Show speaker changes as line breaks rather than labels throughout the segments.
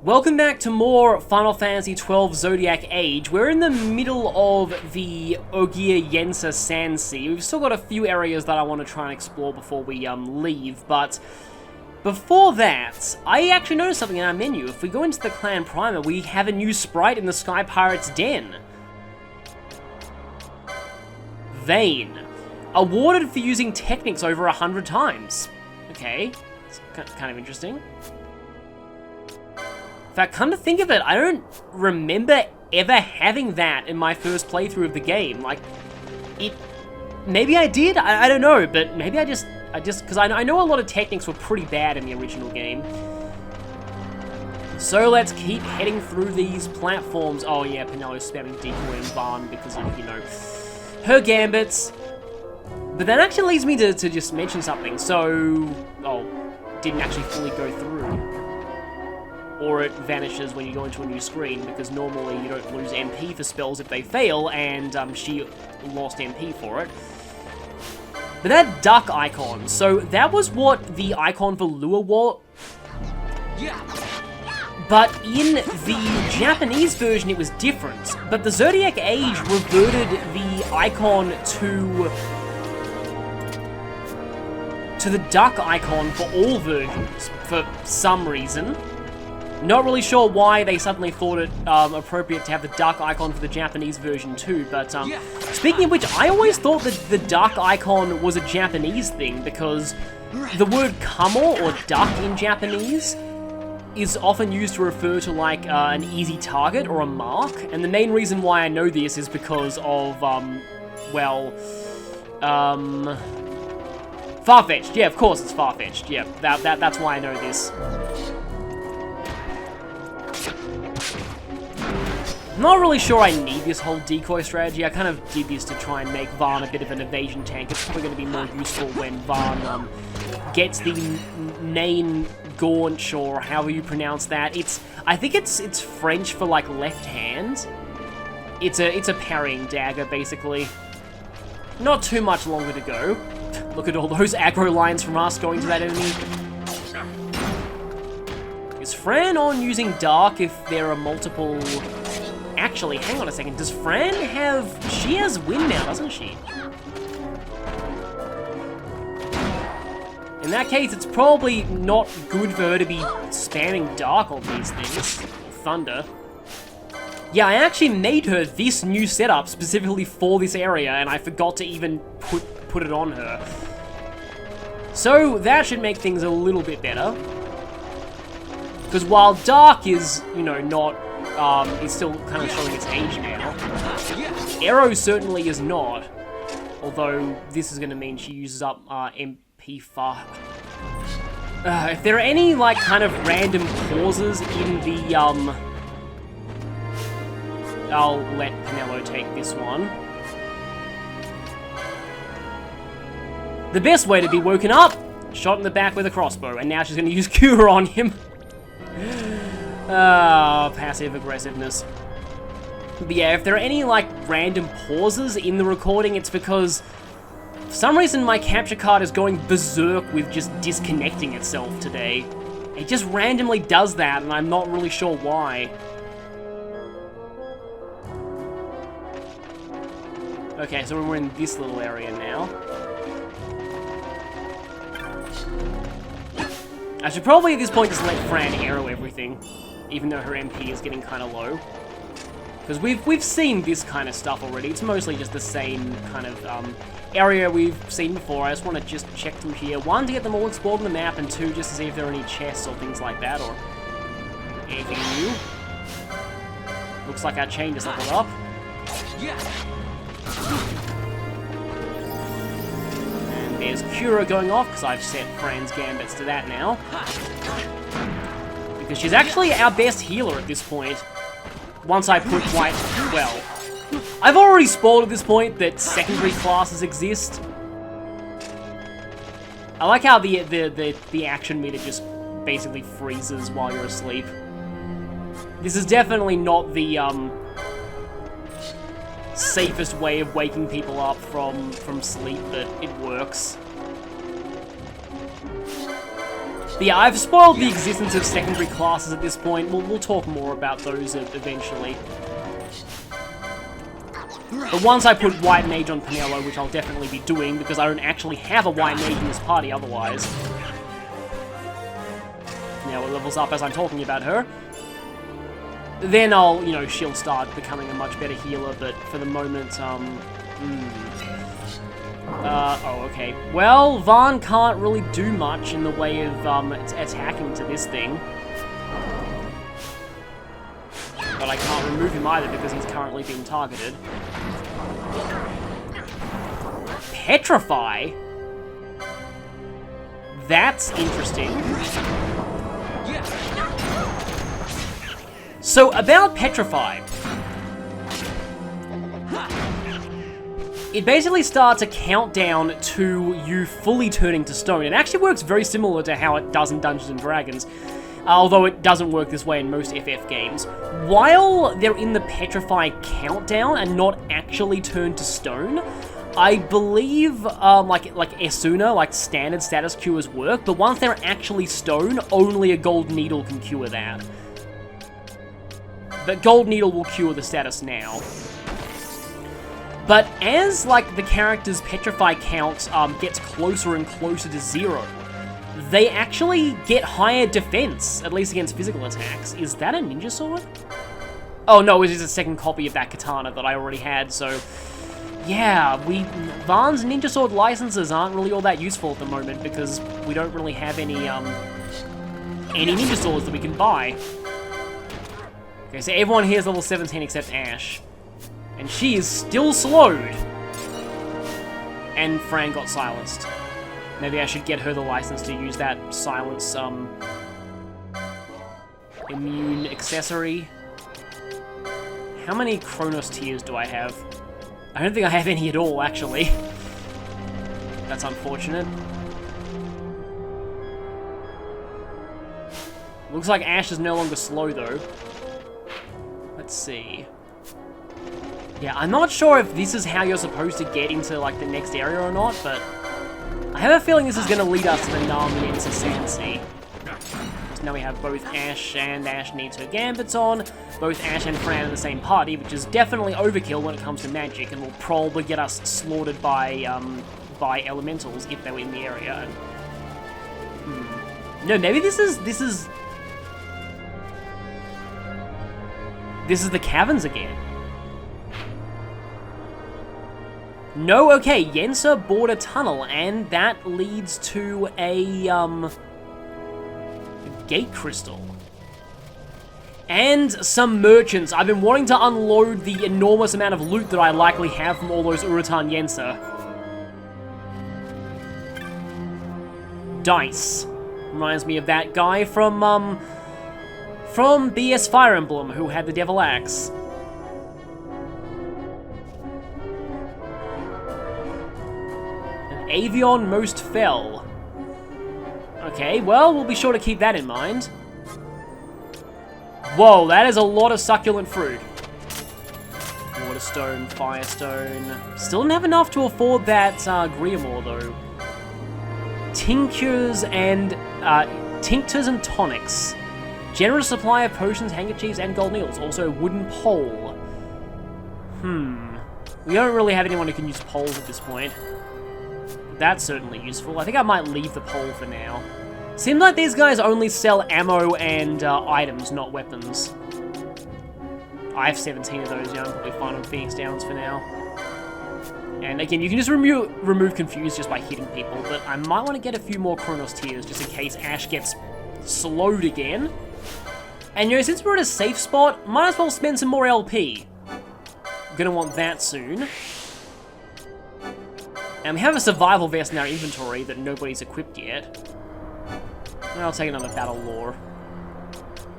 Welcome back to more Final Fantasy XII Zodiac Age. We're in the middle of the Nam-Yensa Sandsea. We've still got a few areas that I want to try and explore before we leave, but before that, I actually noticed something in our menu. If we go into the Clan Primer, we have a new sprite in the Sky Pirate's Den. Vane. Awarded for using techniques over 100 times. Okay, it's kind of interesting. In fact, come to think of it, I don't remember ever having that in my first playthrough of the game. Like, maybe I did, I don't know, but maybe I just, because I know a lot of techniques were pretty bad in the original game. So let's keep heading through these platforms. Oh yeah, Penelo's spamming decoy and Varn because of, you know, her gambits. But that actually leads me to just mention something. So, didn't actually fully go through. Or it vanishes when you go into a new screen, because normally you don't lose MP for spells if they fail, and she lost MP for it. But that duck icon, so that was what the icon for Lua was. But in the Japanese version it was different. But the Zodiac Age reverted the icon to the duck icon for all versions, for some reason. Not really sure why they suddenly thought it appropriate to have the duck icon for the Japanese version too, but speaking of which, I always thought that the duck icon was a Japanese thing, because the word kamo, or duck in Japanese, is often used to refer to like an easy target or a mark, and the main reason why I know this is because of, Farfetch'd. Yeah, of course it's Farfetch'd. Yeah, that's why I know this. I'm not really sure I need this whole decoy strategy. I kind of did this to try and make Varn a bit of an evasion tank. It's probably going to be more useful when Varn gets the main gaunch, or however you pronounce that. I think it's French for like left hand. It's a parrying dagger basically. Not too much longer to go. Look at all those aggro lines from us going to that enemy. Is Fran on using Dark if there are multiple... Actually, hang on a second. Does Fran have... She has Wind now, doesn't she? In that case, it's probably not good for her to be spamming Dark on these things. Thunder. Yeah, I actually made her this new setup specifically for this area, and I forgot to even put it on her. So, that should make things a little bit better. Because while Dark is, you know, not... is still kind of showing its age now. Arrow certainly is not, although this is going to mean she uses up MP5. If there are any, like, kind of random pauses in the, I'll let Penelo take this one. The best way to be woken up, shot in the back with a crossbow, and now she's going to use Cure on him. Passive aggressiveness. But yeah, if there are any, like, random pauses in the recording, it's because for some reason my capture card is going berserk with just disconnecting itself today. It just randomly does that, and I'm not really sure why. Okay, so we're in this little area now. I should probably at this point just let Fran arrow everything, even though her MP is getting kind of low. Because we've seen this kind of stuff already. It's mostly just the same kind of area we've seen before. I just want to just check through here. One, to get them all explored on the map, and two, just to see if there are any chests or things like that, or anything new. Looks like our chain just leveled up. And there's Cura going off, because I've set Fran's gambits to that now. Because she's actually our best healer at this point. Once I put White... Well, I've already spoiled at this point that secondary classes exist. I like how the action meter just basically freezes while you're asleep. This is definitely not the safest way of waking people up from sleep, but it works. But yeah, I've spoiled the existence of secondary classes at this point. We'll talk more about those eventually. But once I put White Mage on Penelo, which I'll definitely be doing, because I don't actually have a White Mage in this party otherwise. Now it levels up as I'm talking about her. Then I'll, you know, she'll start becoming a much better healer, but for the moment, oh, okay. Well, Vaan can't really do much in the way of, attacking to this thing. But I can't remove him either because he's currently being targeted. Petrify? That's interesting. So, about Petrify. It basically starts a countdown to you fully turning to stone. It actually works very similar to how it does in Dungeons & Dragons, although it doesn't work this way in most FF games. While they're in the Petrify countdown and not actually turned to stone, I believe, like Esuna, like standard status cures work, but once they're actually stone, only a gold needle can cure that. But gold needle will cure the status now. But as, like, the character's Petrify count gets closer and closer to 0, they actually get higher defense, at least against physical attacks. Is that a ninja sword? Oh no, it is a second copy of that katana that I already had, so... Yeah, Vaan's ninja sword licenses aren't really all that useful at the moment because we don't really have any ninja swords that we can buy. Okay, so everyone here is level 17 except Ashe. And she is still slowed. And Fran got silenced. Maybe I should get her the license to use that silence, immune accessory. How many Chronos tears do I have? I don't think I have any at all, actually. That's unfortunate. Looks like Ashe is no longer slow, though. Let's see. Yeah, I'm not sure if this is how you're supposed to get into, like, the next area or not, but... I have a feeling this is going to lead us to the Nam-Yensa Sandsea. So now we have both Ashe and Ashe needs her gambits on, both Ashe and Fran in the same party, which is definitely overkill when it comes to magic, and will probably get us slaughtered by elementals if they were in the area. No, maybe this is the caverns again. No, okay, Yensa bored a tunnel, and that leads to a gate crystal. And some merchants. I've been wanting to unload the enormous amount of loot that I likely have from all those Urutan Yensa. Dice. Reminds me of that guy from BS Fire Emblem who had the Devil Axe. An Avion Most Fell. Okay, well, we'll be sure to keep that in mind. Whoa, that is a lot of succulent fruit. Waterstone, Firestone. Still don't have enough to afford that Griamore, though. Tinctures and tonics. Generous supply of potions, handkerchiefs, and gold needles. Also, wooden pole. We don't really have anyone who can use poles at this point. That's certainly useful. I think I might leave the pole for now. Seems like these guys only sell ammo and items, not weapons. I have 17 of those, yeah, I'm probably fine on Phoenix Downs for now. And again, you can just remove Confuse just by hitting people, but I might want to get a few more Chronos Tears just in case Ashe gets slowed again. And you know, since we're at a safe spot, might as well spend some more LP. Gonna want that soon. And we have a survival vest in our inventory that nobody's equipped yet. And I'll take another battle lore.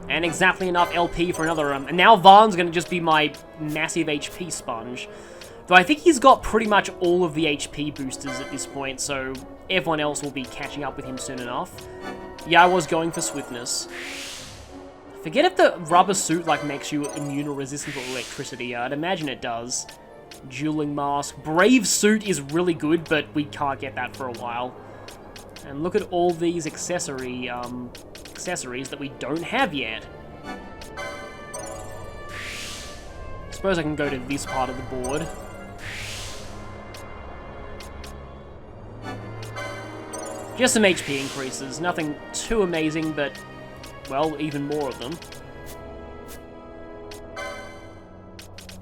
And exactly enough LP for another, and now Vaan's gonna just be my massive HP sponge. Though I think he's got pretty much all of the HP boosters at this point, so everyone else will be catching up with him soon enough. Yeah, I was going for swiftness. Forget if the rubber suit, like, makes you immune or resistant to electricity. I'd imagine it does. Dueling mask. Brave suit is really good, but we can't get that for a while. And look at all these accessories that we don't have yet. Suppose I can go to this part of the board. Just some HP increases, nothing too amazing, but, well, even more of them.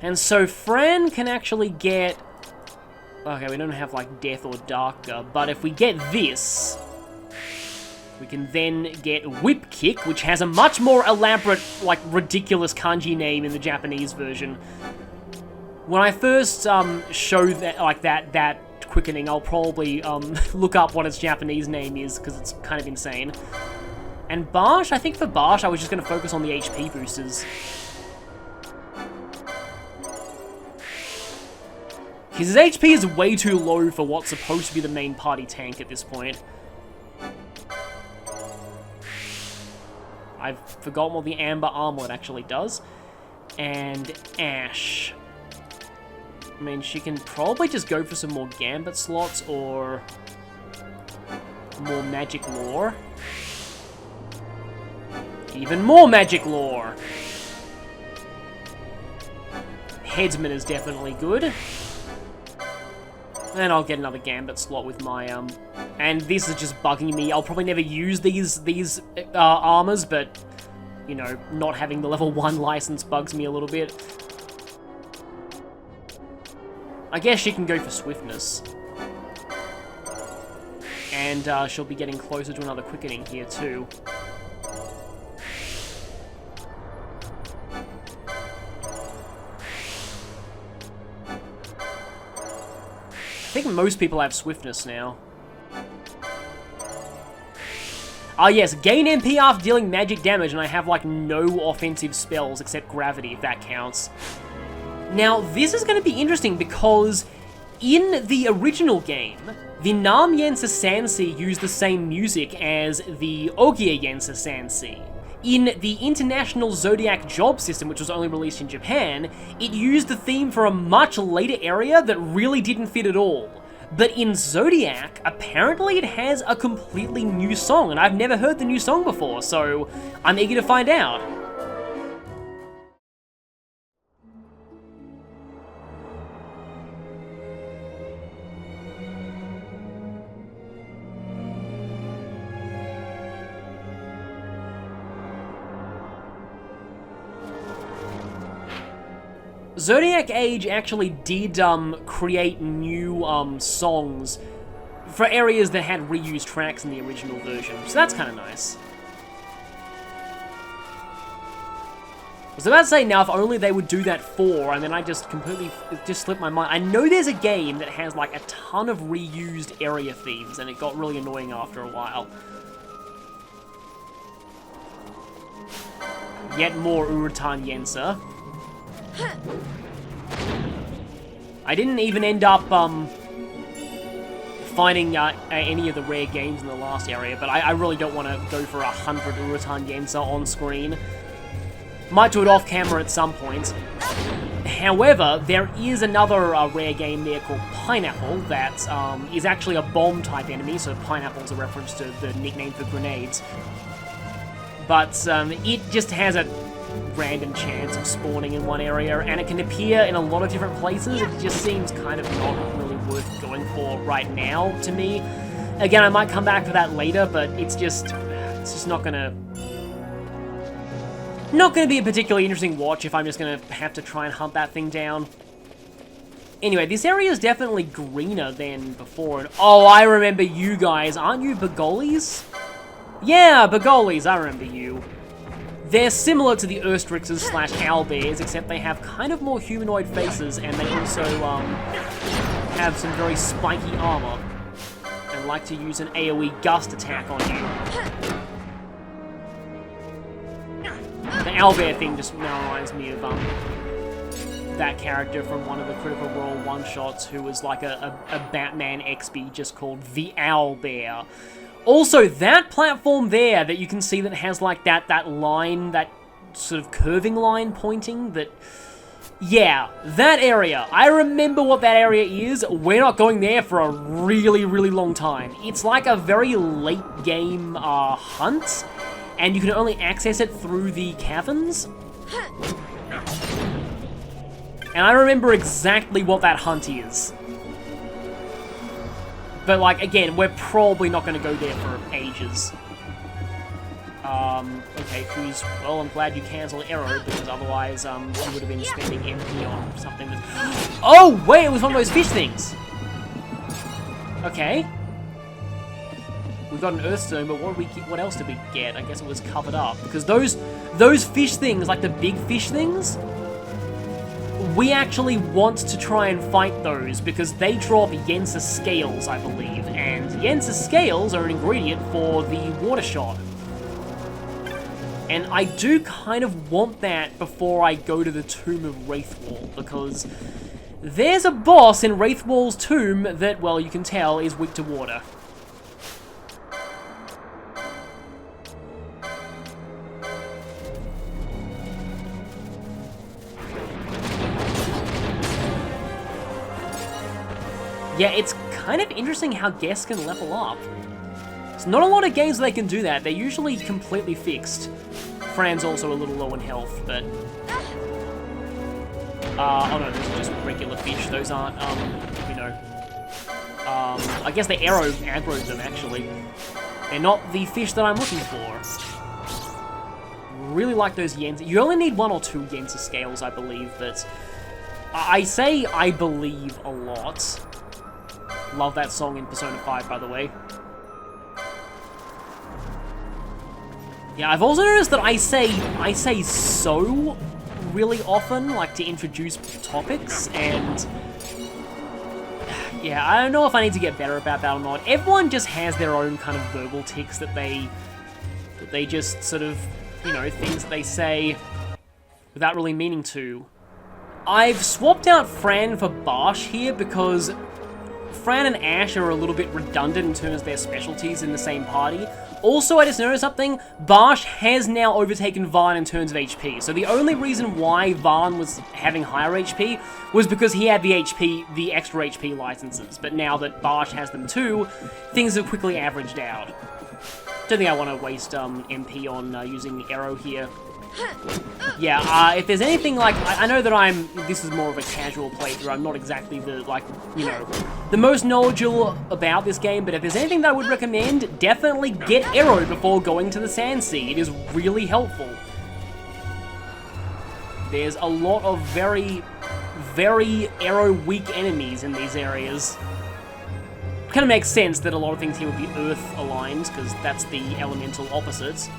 And so Fran can actually get... Okay, we don't have, like, Death or Darker, but if we get this, we can then get Whip Kick, which has a much more elaborate, like, ridiculous kanji name in the Japanese version. When I first show that, like, that quickening, I'll probably look up what its Japanese name is, because it's kind of insane. And Barsch, I think for Barsch, I was just going to focus on the HP boosters. His HP is way too low for what's supposed to be the main party tank at this point. I've forgotten what the Amber Armlet actually does. And Ash. I mean, she can probably just go for some more Gambit slots or more Magic Lore. Even more Magic Lore! Headsman is definitely good. And I'll get another Gambit slot with my, and this is just bugging me. I'll probably never use these armors, but, you know, not having the level 1 license bugs me a little bit. I guess she can go for Swiftness. And, she'll be getting closer to another quickening here, too. I think most people have Swiftness now. Ah yes, gain MP after dealing magic damage, and I have like no offensive spells except Gravity, if that counts. Now, this is going to be interesting because in the original game, the Nam-Yensa Sandsea used the same music as the Ogia-Yensa Sandsea. In the International Zodiac Job System, which was only released in Japan, it used the theme for a much later area that really didn't fit at all. But in Zodiac, apparently it has a completely new song, and I've never heard the new song before, so I'm eager to find out. Zodiac Age actually did create new songs for areas that had reused tracks in the original version, so that's kind of nice. I was about to say, now if only they would do that 4, and then I just completely slipped my mind. I know there's a game that has like a ton of reused area themes, and it got really annoying after a while. Yet more Urutan Yensa. I didn't even end up finding any of the rare games in the last area, but I really don't want to go for 100 Urutan Yensa on screen. Might do it off camera at some point. However, there is another rare game there called Pineapple that is actually a bomb type enemy, so Pineapple is a reference to the nickname for grenades. But it just has a random chance of spawning in one area, and it can appear in a lot of different places. It just seems kind of not really worth going for right now to me. Again, I might come back for that later, but it's just not gonna be a particularly interesting watch if I'm just gonna have to try and hunt that thing down. Anyway, this area is definitely greener than before, and oh, I remember you guys. Aren't you Bergolis? Yeah, Bergolis, I remember you. They're similar to the Urstrixes / Owlbears, except they have kind of more humanoid faces, and they also have some very spiky armor, and like to use an AoE gust attack on you. The Owlbear thing just now reminds me of that character from one of the Critical Role one-shots who was like a Batman XB just called the Owlbear. Also, that platform there that you can see that has like that line, that sort of curving line pointing, that Yeah, that area. I remember what that area is. We're not going there for a really, really long time. It's like a very late game hunt, and you can only access it through the caverns. And I remember exactly what that hunt is. But, like, again, we're probably not going to go there for ages. Okay, well, I'm glad you cancelled Arrow, because otherwise, you would have been spending MP on something that... Oh, wait, it was one of those fish things! Okay. We got an Earthstone, but what else did we get? I guess it was covered up, because those fish things, like the big fish things, we actually want to try and fight those, because they drop Yensa scales, I believe, and Yensa scales are an ingredient for the water shot. And I do kind of want that before I go to the Tomb of Wraithwall, because there's a boss in Wraithwall's tomb that, well, you can tell, is weak to water. Yeah, it's kind of interesting how guests can level up. There's not a lot of games where they can do that. They're usually completely fixed. Fran's also a little low in health, but... oh no, those are just regular fish. Those aren't, you know... I guess the arrow aggroed them, actually. They're not the fish that I'm looking for. Really like those Yensa. You only need 1 or 2 Yensa scales, I believe, but... I say I believe a lot. Love that song in Persona 5, by the way. Yeah, I've also noticed that I say so really often, like to introduce topics, and yeah, I don't know if I need to get better about that or not. Everyone just has their own kind of verbal tics that they just sort of, you know, things that they say without really meaning to. I've swapped out Fran for Barsch here because Fran and Ash are a little bit redundant in terms of their specialties in the same party. Also, I just noticed something. Barsch has now overtaken Vaan in terms of HP. So the only reason why Vaan was having higher HP was because he had the extra HP licenses. But now that Barsch has them too, things have quickly averaged out. Don't think I want to waste MP on using Arrow here. Yeah, if there's anything like, I know that this is more of a casual playthrough, I'm not exactly the, like, you know, the most knowledgeable about this game, but if there's anything that I would recommend, definitely get Arrow before going to the Sandsea. It is really helpful. There's a lot of very, very Arrow-weak enemies in these areas. Kind of makes sense that a lot of things here would be Earth-aligned, because that's the elemental opposites.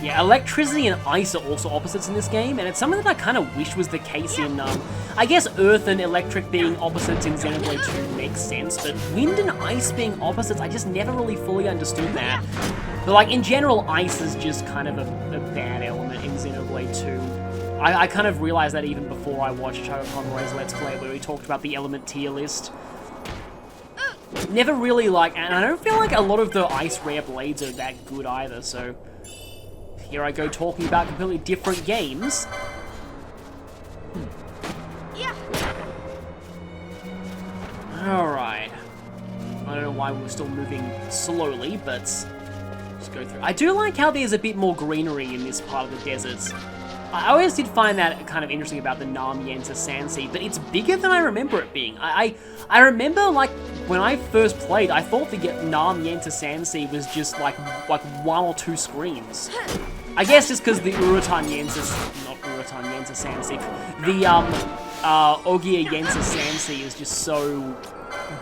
Yeah, electricity and ice are also opposites in this game, and it's something that I kind of wish was the case in, I guess Earth and electric being opposites in Xenoblade 2 makes sense, but wind and ice being opposites, I just never really fully understood that. But like, in general, ice is just kind of a bad element in Xenoblade 2. I kind of realized that even before I watched Chaco Conroy's Let's Play, where he talked about the element tier list. Never really like, and I don't feel like a lot of the ice rare blades are that good either, so... Here I go talking about completely different games. Yeah. Alright. I don't know why we're still moving slowly, but just go through. I do like how there's a bit more greenery in this part of the deserts. I always did find that kind of interesting about the Nam-Yensa Sandsea, but it's bigger than I remember it being. I remember, like, when I first played, I thought the Nam-Yensa Sandsea was just like 1 or 2 screens. I guess just because the Urutan-Yensa Sandsea, the Ogier-Yensa Sandsea is just so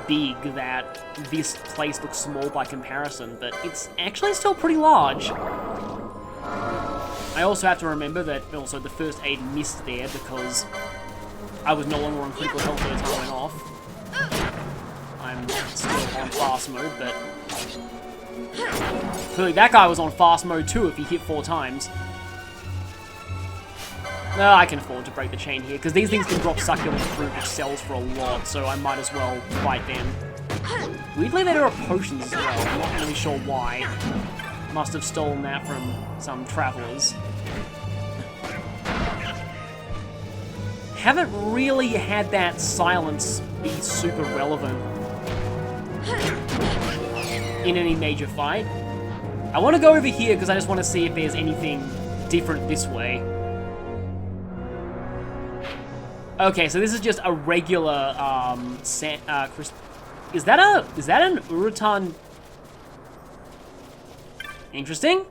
big that this place looks small by comparison, but it's actually still pretty large. I also have to remember that also the first aid missed there because I was no longer on critical health by the time I went off. I'm still on fast mode, but clearly that guy was on fast mode too if he hit 4 times. No, I can afford to break the chain here, because these things can drop succulent fruit which sells for a lot, so I might as well fight them. Weirdly, there are potions as well, I'm not really sure why. Must have stolen that from some travelers. haven't really had that silence be super relevant in any major fight. I want to go over here because I just want to see if there's anything different this way. Okay, so this is just a regular is that an Urutan? Interesting.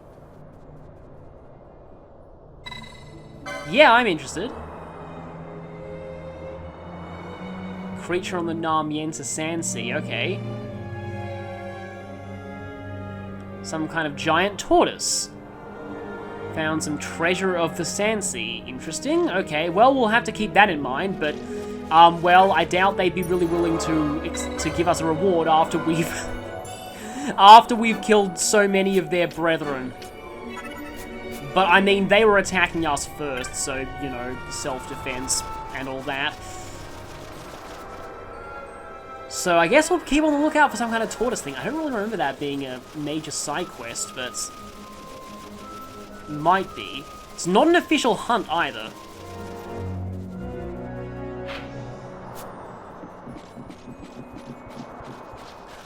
Yeah, I'm interested. Creature on the Nam-Yensa Sandsea, okay. Some kind of giant tortoise. Found some treasure of the Sandsea. Interesting, okay. Well, we'll have to keep that in mind, but, well, I doubt they'd be really willing to give us a reward after we've... after we've killed so many of their brethren. But, I mean, they were attacking us first, so, you know, self-defense and all that. So I guess we'll keep on the lookout for some kind of tortoise thing. I don't really remember that being a major side quest, but... might be. It's not an official hunt either.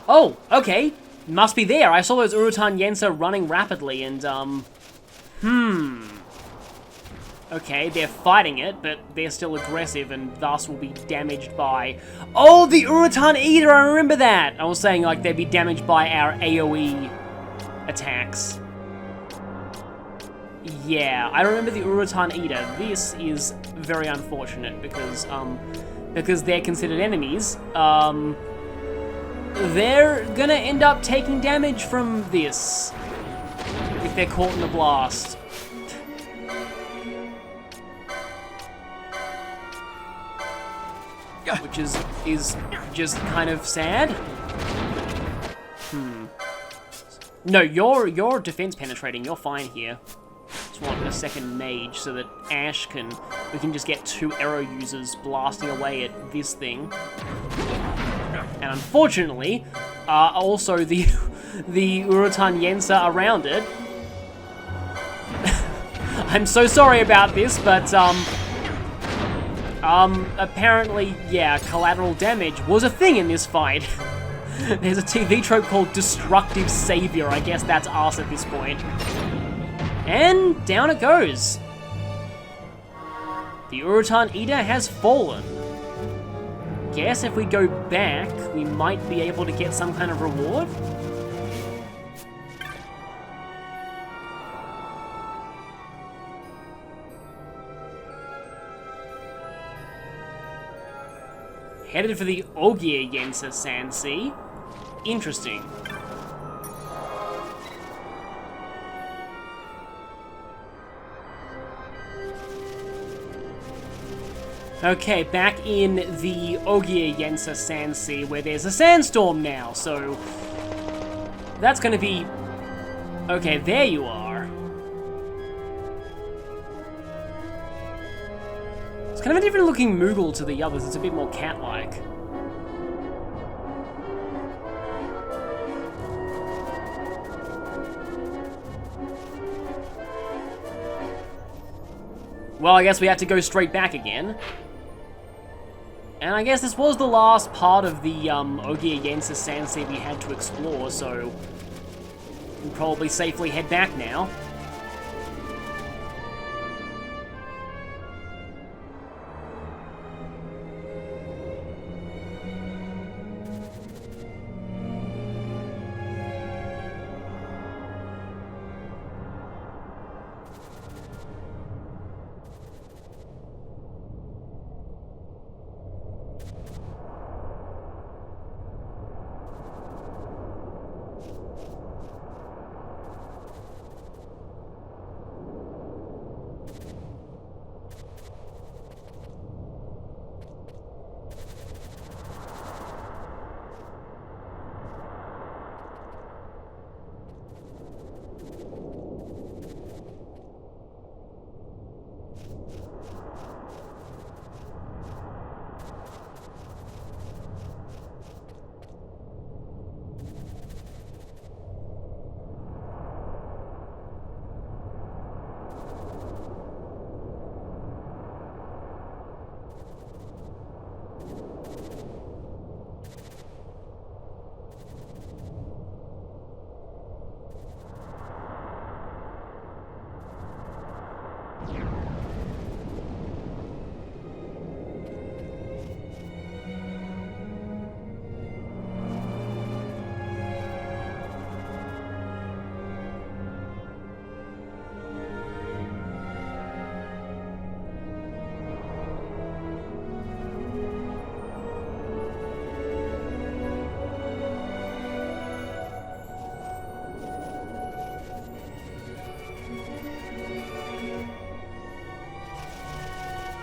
Oh, okay. Must be there. I saw those Urutan-Yensa running rapidly and, okay, they're fighting it, but they're still aggressive and thus will be damaged by... Oh, the Urutan Eater! I remember that! I was saying, like, they'd be damaged by our AoE attacks. Yeah, I remember the Urutan Eater. This is very unfortunate because they're considered enemies. They're gonna end up taking damage from this if they're caught in the blast. Which is just kind of sad. No, you're defense penetrating. You're fine here. Just want a second mage so that we can just get 2 arrow users blasting away at this thing. And unfortunately, also the Urutan-Yensa around it. I'm so sorry about this, but apparently, yeah, collateral damage was a thing in this fight. There's a TV trope called Destructive Savior. I guess that's us at this point. And down it goes. The Urutan Eater has fallen. Guess if we go back, we might be able to get some kind of reward? Headed for the Yensa Sandsea. Interesting. Okay, back in the Yensa Sandsea, where there's a sandstorm now, so... that's gonna be... Okay, there you are. It's kind of a different looking Moogle to the others, it's a bit more cat-like. Well, I guess we have to go straight back again. And I guess this was the last part of the Yensa Sandsea we had to explore, so we can probably safely head back now.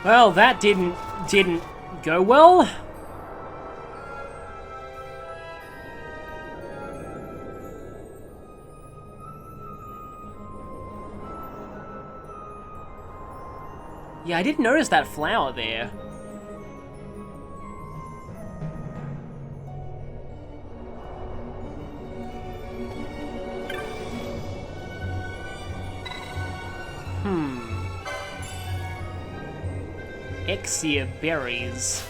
Well, that didn't go well. Yeah, I didn't notice that flower there. XII berries.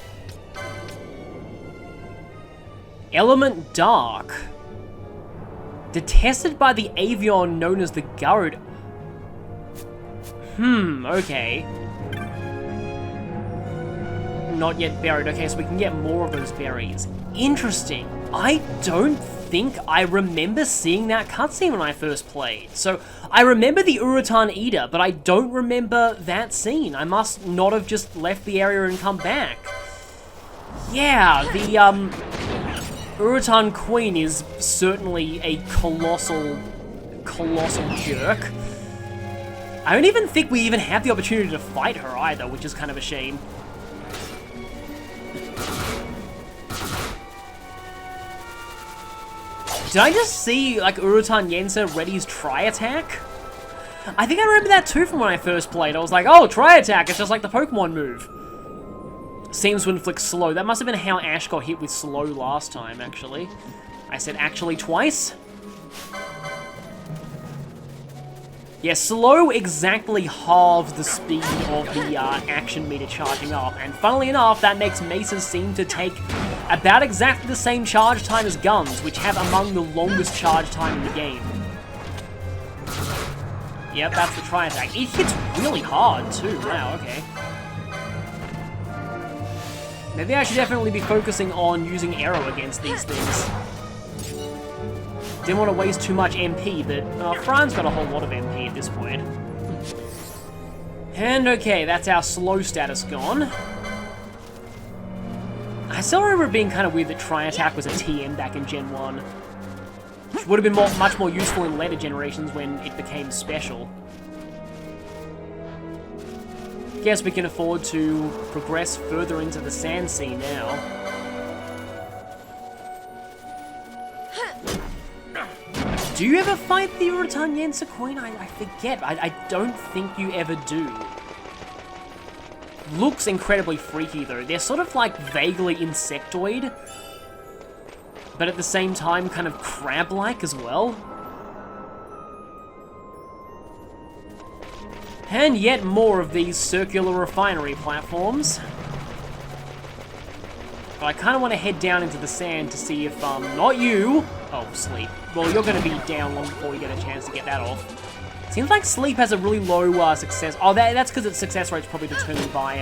Element Dark. Detested by the avian known as the Garud. Okay. Not yet buried. Okay, so we can get more of those berries. Interesting. I don't think I remember seeing that cutscene when I first played. So, I remember the Urutan Eater, but I don't remember that scene. I must not have just left the area and come back. Yeah, the, Urutan Queen is certainly a colossal jerk. I don't even think we even have the opportunity to fight her either, which is kind of a shame. Did I just see, like, Urutan-Yensa Reddy's Tri-Attack? I think I remember that too from when I first played. I was like, oh, Tri-Attack, it's just like the Pokemon move. Seems to inflict slow. That must have been how Ash got hit with slow last time, actually. I said actually twice. Yeah, slow exactly halves the speed of the action meter charging up, and funnily enough, that makes Maces seem to take about exactly the same charge time as guns, which have among the longest charge time in the game. Yep, that's the Tri-Attack. It hits really hard too, wow, okay. Maybe I should definitely be focusing on using Arrow against these things. Didn't want to waste too much MP, but Fran's got a whole lot of MP at this point. And okay, that's our slow status gone. I still remember it being kind of weird that Tri-Attack was a TM back in Gen 1. Which would have been much more useful in later generations when it became special. Guess we can afford to progress further into the Sandsea now. Do you ever fight the Urutan-Yensa Queen? I forget. I don't think you ever do. Looks incredibly freaky though. They're sort of like vaguely insectoid, but at the same time kind of crab-like as well. And yet more of these circular refinery platforms. But I kind of want to head down into the sand to see if, not you. Oh, sleep. Well, you're going to be down long before you get a chance to get that off. Seems like sleep has a really low success. Oh, that's because its success rate's probably determined by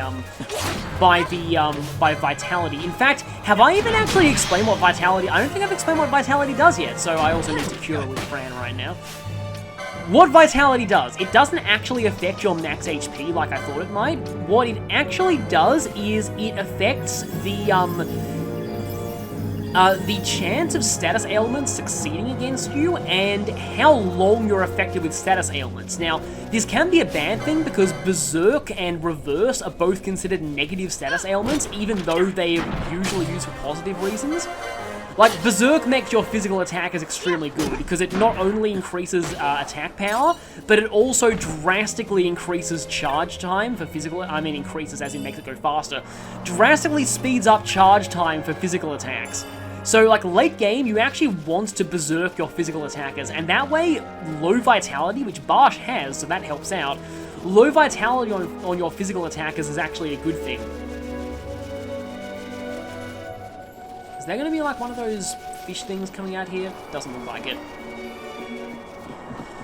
vitality. In fact, have I even actually explained what vitality? I don't think I've explained what vitality does yet. So I also need to cure with Fran right now. What vitality does, it doesn't actually affect your max HP like I thought it might. What it actually does is it affects the chance of status ailments succeeding against you and how long you're affected with status ailments. Now, this can be a bad thing because Berserk and Reverse are both considered negative status ailments, even though they are usually used for positive reasons. Like, Berserk makes your physical attackers extremely good because it not only increases attack power, but it also drastically increases charge time for physical, I mean increases as in makes it go faster, drastically speeds up charge time for physical attacks. So, like, late game, you actually want to Berserk your physical attackers, and that way, low vitality, which Barsch has, so that helps out, low vitality on your physical attackers is actually a good thing. Is there going to be, like, one of those fish things coming out here? Doesn't look like it.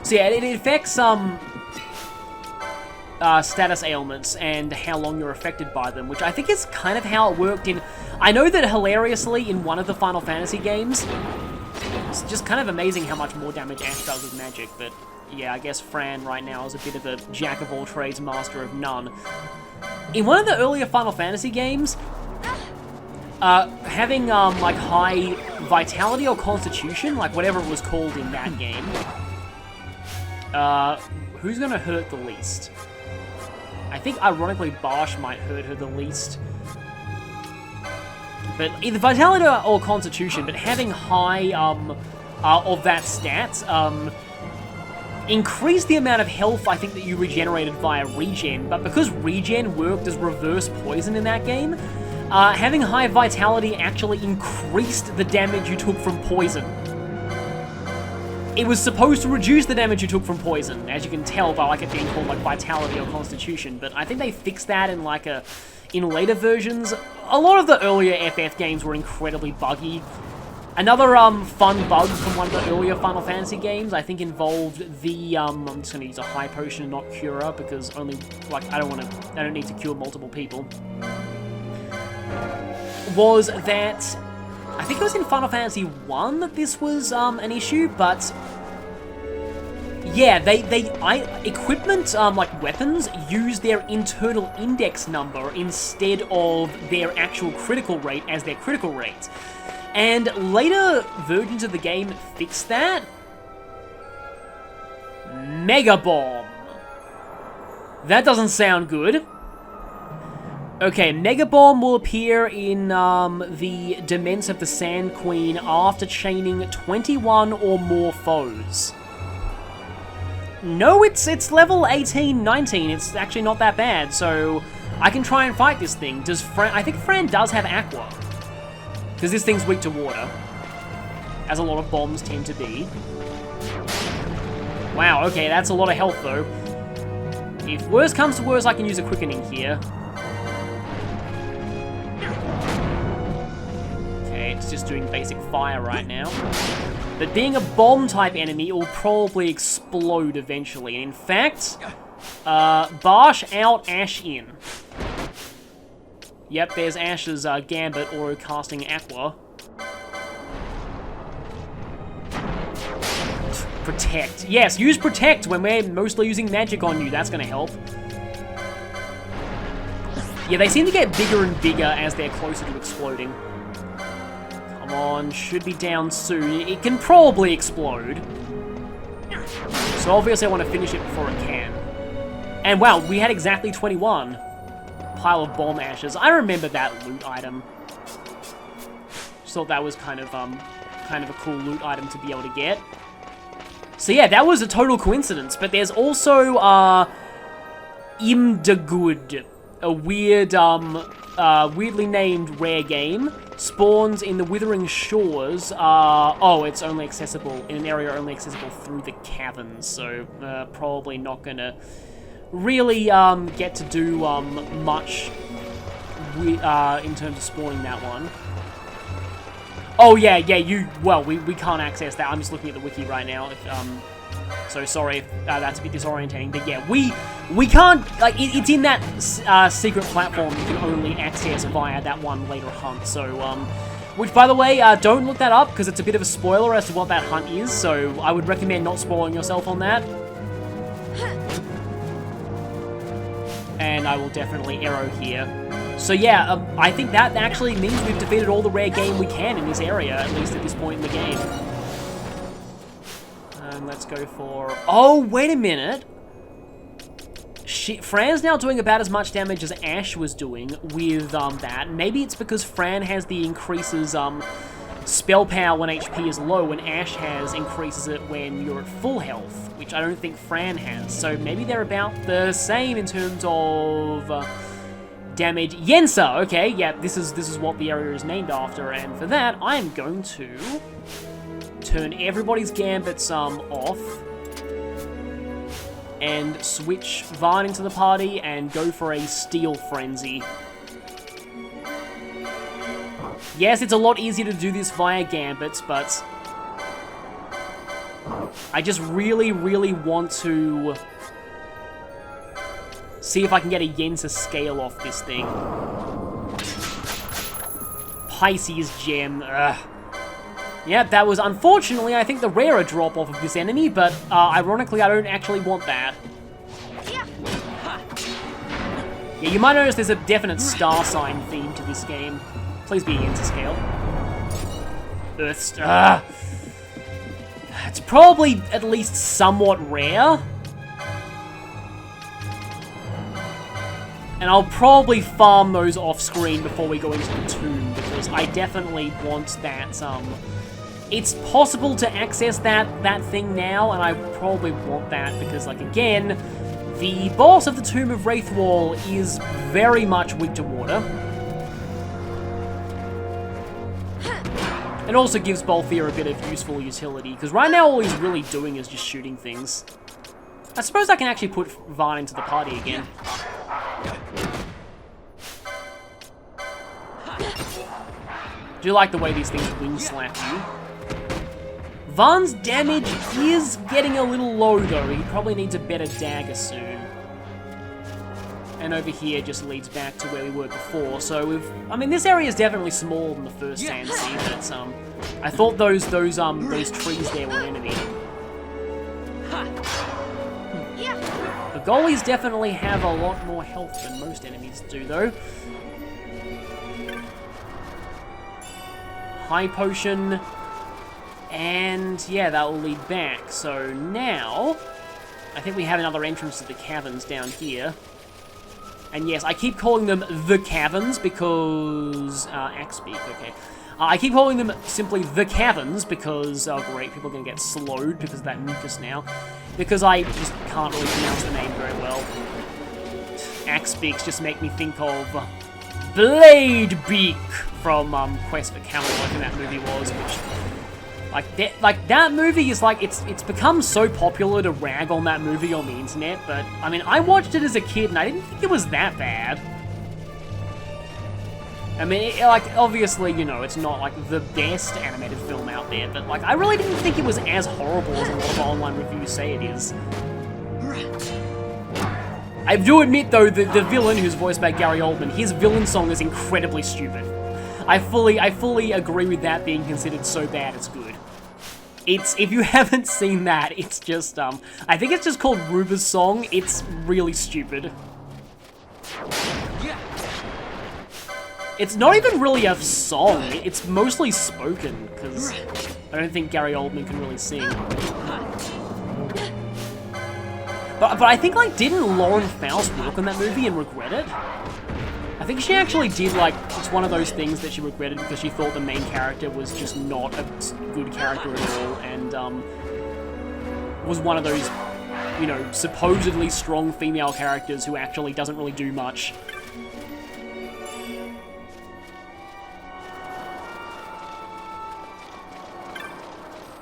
So yeah, it affects, status ailments and how long you're affected by them, which I think is kind of how it worked in... I know that, hilariously, in one of the Final Fantasy games, it's just kind of amazing how much more damage Ash does with magic, but yeah, I guess Fran right now is a bit of a jack-of-all-trades, master of none. In one of the earlier Final Fantasy games, having, like, high vitality or constitution, like whatever it was called in that game, who's gonna hurt the least? I think, ironically, Barsch might hurt her the least. But either Vitality or Constitution, but having high, of that stat, increased the amount of health, I think, that you regenerated via regen, but because regen worked as reverse poison in that game, having high Vitality actually increased the damage you took from poison. It was supposed to reduce the damage you took from poison, as you can tell by like it being called like Vitality or Constitution, but I think they fixed that in like in later versions. A lot of the earlier FF games were incredibly buggy. Another fun bug from one of the earlier Final Fantasy games, I think, involved the I'm just gonna use a high potion and not Cura because only like I don't need to cure multiple people. Was that I think it was in Final Fantasy 1 that this was an issue, but yeah, equipment like weapons use their internal index number instead of their actual critical rate as their critical rate. And later versions of the game fixed that. Mega Bomb. That doesn't sound good. Okay, Mega Bomb will appear in the Dements of the Sand Queen after chaining 21 or more foes. No, it's level 18, 19. It's actually not that bad, so I can try and fight this thing. I think Fran does have Aqua. Because this thing's weak to water, as a lot of bombs tend to be. Wow, okay, that's a lot of health, though. If worse comes to worse, I can use a quickening here. Okay, it's just doing basic fire right now. But being a bomb-type enemy, it will probably explode eventually. And in fact, Barsch out, Ash in. Yep, there's Ash's Gambit or casting Aqua. Protect. Yes, use Protect when we're mostly using magic on you. That's going to help. Yeah, they seem to get bigger and bigger as they're closer to exploding. Come on, should be down soon. It can probably explode. So obviously I want to finish it before it can. And wow, we had exactly 21. Pile of bomb ashes. I remember that loot item. Just thought that was kind of a cool loot item to be able to get. So yeah, that was a total coincidence. But there's also Imdagud, a weird, weirdly named rare game. Spawns in the Withering Shores. Oh, it's only accessible in an area only accessible through the caverns. So probably not gonna really get to do much in terms of spawning that one. Oh yeah, we can't access that. I'm just looking at the wiki right now. So sorry if that's a bit disorientating, but yeah, we can't, like, it's in that secret platform you can only access via that one later hunt, so, which, by the way, don't look that up, because it's a bit of a spoiler as to what that hunt is, so I would recommend not spoiling yourself on that. And I will definitely arrow here. So yeah, I think that actually means we've defeated all the rare game we can in this area, at least at this point in the game. And let's go for... Oh, wait a minute! Fran's now doing about as much damage as Ash was doing with that. Maybe it's because Fran has the increases spell power when HP is low, and Ash increases it when you're at full health, which I don't think Fran has. So maybe they're about the same in terms of damage. Yensa, okay, yeah, this is what the area is named after, and for that, I'm going to turn everybody's gambits off and switch Vaughn into the party and go for a Steel Frenzy. Yes, it's a lot easier to do this via gambits, but I just really, really want to see if I can get a Yensa scale off this thing. Pisces Gem, ugh. Yep, that was, unfortunately, I think the rarer drop off of this enemy, but ironically, I don't actually want that. Yeah, you might notice there's a definite star sign theme to this game. Please be Yensa scale. Earth, it's probably at least somewhat rare. And I'll probably farm those off-screen before we go into the tomb, because I definitely want that, it's possible to access that thing now, and I probably want that, because, like, again, the boss of the Tomb of Wraithwall is very much weak to water. It also gives Balthier a bit of useful utility, because right now all he's really doing is just shooting things. I suppose I can actually put Varn into the party again. Do you like the way these things wing slap you? Varn's damage is getting a little low though. He probably needs a better dagger soon. And over here just leads back to where we were before. So I mean, this area is definitely smaller than the first Sandsea, but I thought those trees there were an enemy. The goalies definitely have a lot more health than most enemies do, though. High potion, and yeah, that will lead back. So now, I think we have another entrance to the caverns down here. And yes, I keep calling them the caverns because, Axpeak, okay. I keep calling them simply the caverns because, oh great, people are going to get slowed because of that mucus now. Because I just can't really pronounce the name very well. Axpeaks just make me think of Bladebeak from Quest for Camelot, I think that movie was, which that movie is like, it's become so popular to rag on that movie on the internet, but I mean, I watched it as a kid and I didn't think it was that bad. I mean, like, obviously, you know, it's not like the best animated film out there, but like, I really didn't think it was as horrible as a lot of online reviews say it is. I do admit, though, that the villain, who's voiced by Gary Oldman, his villain song is incredibly stupid. I fully agree with that being considered so bad it's good. If you haven't seen that, it's just, I think it's just called Ruba's Song. It's really stupid. It's not even really a song, it's mostly spoken, because I don't think Gary Oldman can really sing. But I think, like, didn't Lauren Faust work on that movie and regret it? I think she actually did, like, it's one of those things that she regretted because she thought the main character was just not a good character at all, and, was one of those, you know, supposedly strong female characters who actually doesn't really do much.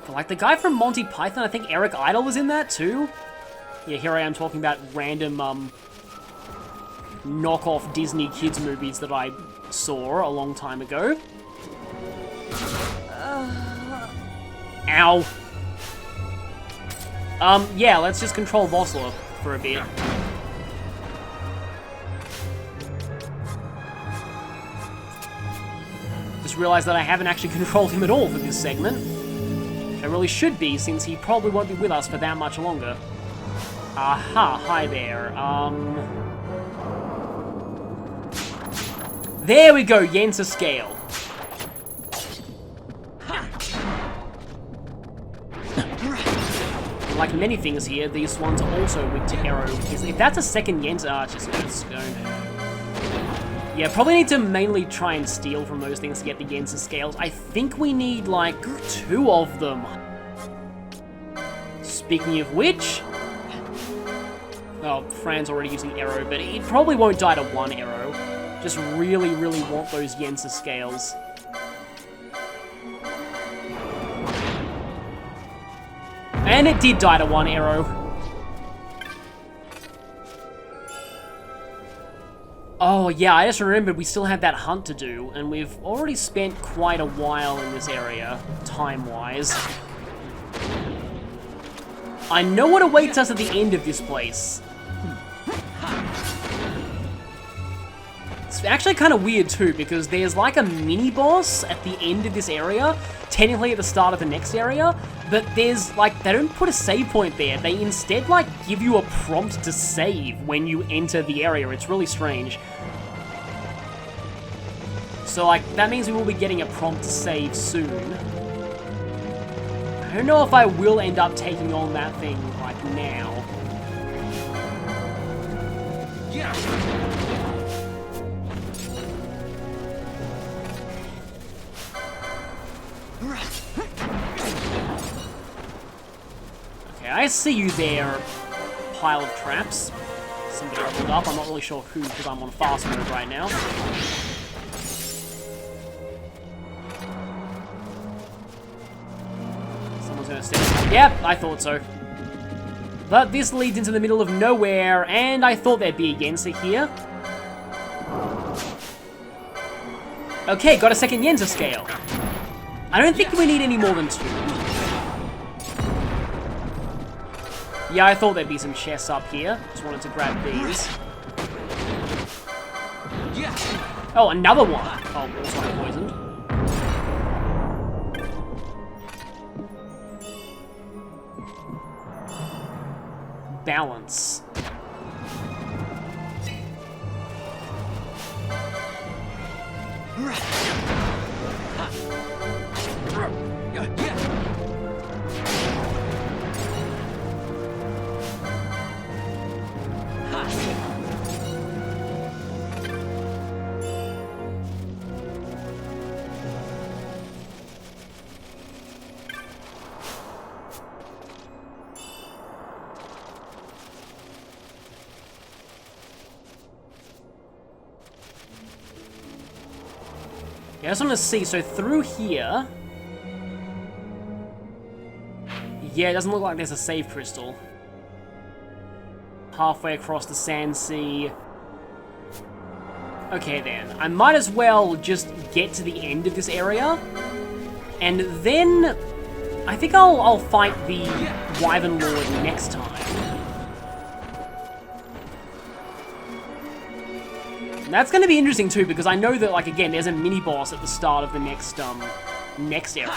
Like, the guy from Monty Python, I think Eric Idle was in that, too. Yeah, here I am talking about random, knockoff Disney kids movies that I saw a long time ago. Ow. Yeah, let's just control Vossler for a bit. Just realized that I haven't actually controlled him at all for this segment. I really should be, since he probably won't be with us for that much longer. Aha, hi there. There we go, Yensa scale. Like many things here, these ones are also weak to arrow. If that's a second Yensa, let's go. Yeah, probably need to mainly try and steal from those things to get the Yensa scales. I think we need, like, 2 of them. Speaking of which... Oh, Fran's already using arrow, but he probably won't die to 1 arrow. Just really, really want those Yensa scales. And it did die to 1 arrow. Oh yeah, I just remembered we still had that hunt to do, and we've already spent quite a while in this area, time-wise. I know what awaits us at the end of this place. It's actually kind of weird too, because there's like a mini-boss at the end of this area, technically at the start of the next area, but there's like, they don't put a save point there. They instead like give you a prompt to save when you enter the area. It's really strange. So like, that means we will be getting a prompt to save soon. I don't know if I will end up taking on that thing like now. Yeah. Okay, I see you there, pile of traps. Somebody pulled up, I'm not really sure who, because I'm on fast mode right now. Someone's gonna step. Yep, I thought so. But this leads into the middle of nowhere, and I thought there'd be a Yensa here. Okay, got a second Yensa scale. I don't think we need any more than 2. Yeah, I thought there'd be some chests up here. Just wanted to grab these. Oh, another one. Oh, also I'm poisoned. Balance. Yeah, I just want to see, so through here... Yeah, it doesn't look like there's a save crystal. Halfway across the Sandsea. Okay then, I might as well just get to the end of this area. And then... I think I'll fight the Wyvern Lord next time. That's going to be interesting too, because I know that, like, again, there's a mini-boss at the start of the next area.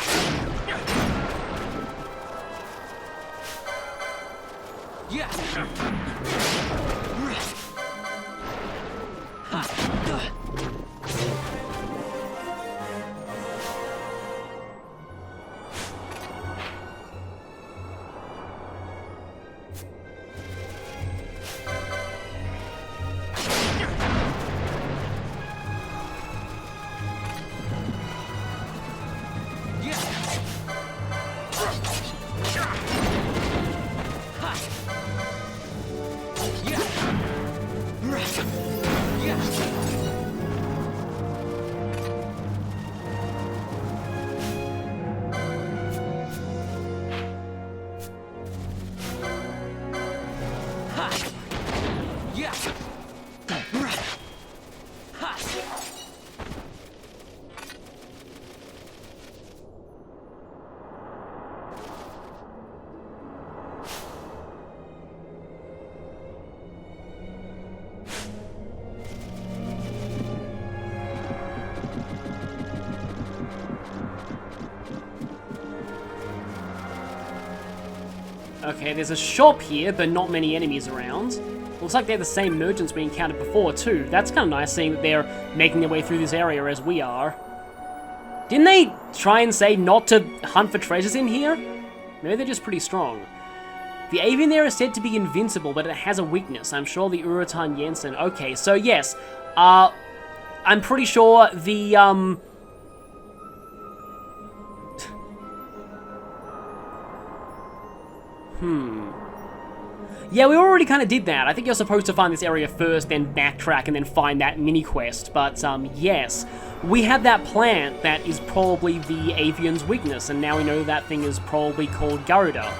Okay, there's a shop here, but not many enemies around. Looks like they're the same merchants we encountered before, too. That's kind of nice, seeing that they're making their way through this area as we are. Didn't they try and say not to hunt for treasures in here? Maybe they're just pretty strong. The avian there is said to be invincible, but it has a weakness. I'm sure the Nam-Yensa. Okay, so yes. I'm pretty sure the, Yeah, we already kind of did that. I think you're supposed to find this area first, then backtrack, and then find that mini-quest. But, yes. We have that plant that is probably the avian's weakness, and now we know that thing is probably called Garuda.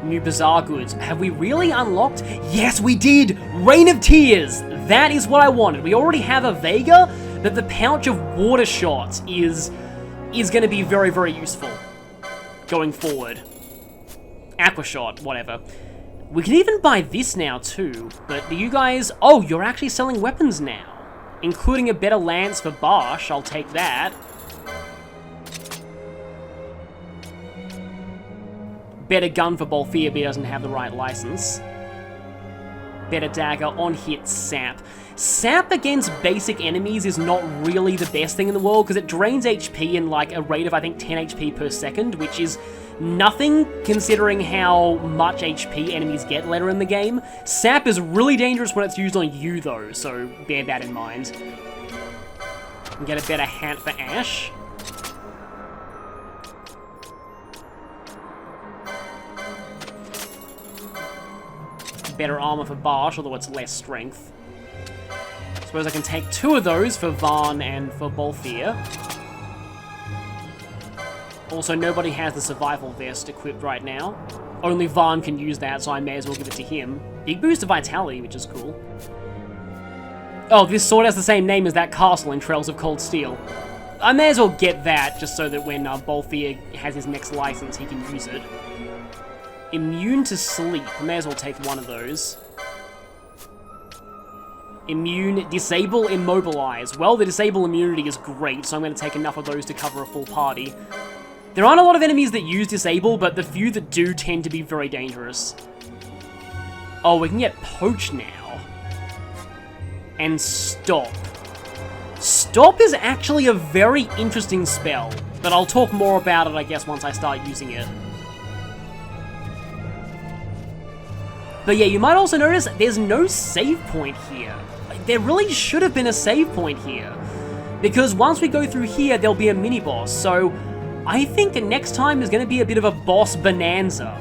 New Bazaar goods. Have we really unlocked? Yes, we did! Rain of Tears! That is what I wanted. We already have a Vega, but the pouch of water shots is going to be very, very useful going forward. Aqua shot, whatever. We can even buy this now too, but do you guys... Oh, you're actually selling weapons now. Including a better lance for Barsch, I'll take that. Better gun for Bolfia, but he doesn't have the right license. Better dagger, on hit, sap. Sap against basic enemies is not really the best thing in the world, because it drains HP in like a rate of, I think, 10 HP per second, which is nothing considering how much HP enemies get later in the game. Sap is really dangerous when it's used on you though, so bear that in mind. And get a better hat for Ash. Better armor for Barsch, although it's less strength. Suppose I can take 2 of those for Vaan and for Bolthir. Also, nobody has the survival vest equipped right now. Only Vaan can use that, so I may as well give it to him. Big boost to vitality, which is cool. Oh, this sword has the same name as that castle in Trails of Cold Steel. I may as well get that, just so that when Bolthir has his next license, he can use it. Immune to sleep. I may as well take 1 of those. Immune, disable, immobilize. Well, the disable immunity is great, so I'm going to take enough of those to cover a full party. There aren't a lot of enemies that use disable, but the few that do tend to be very dangerous. Oh, we can get poach now. And stop. Stop is actually a very interesting spell, but I'll talk more about it, I guess, once I start using it. But yeah, you might also notice there's no save point here. There really should have been a save point here. Because once we go through here, there'll be a mini-boss, so I think the next time is going to be a bit of a boss bonanza.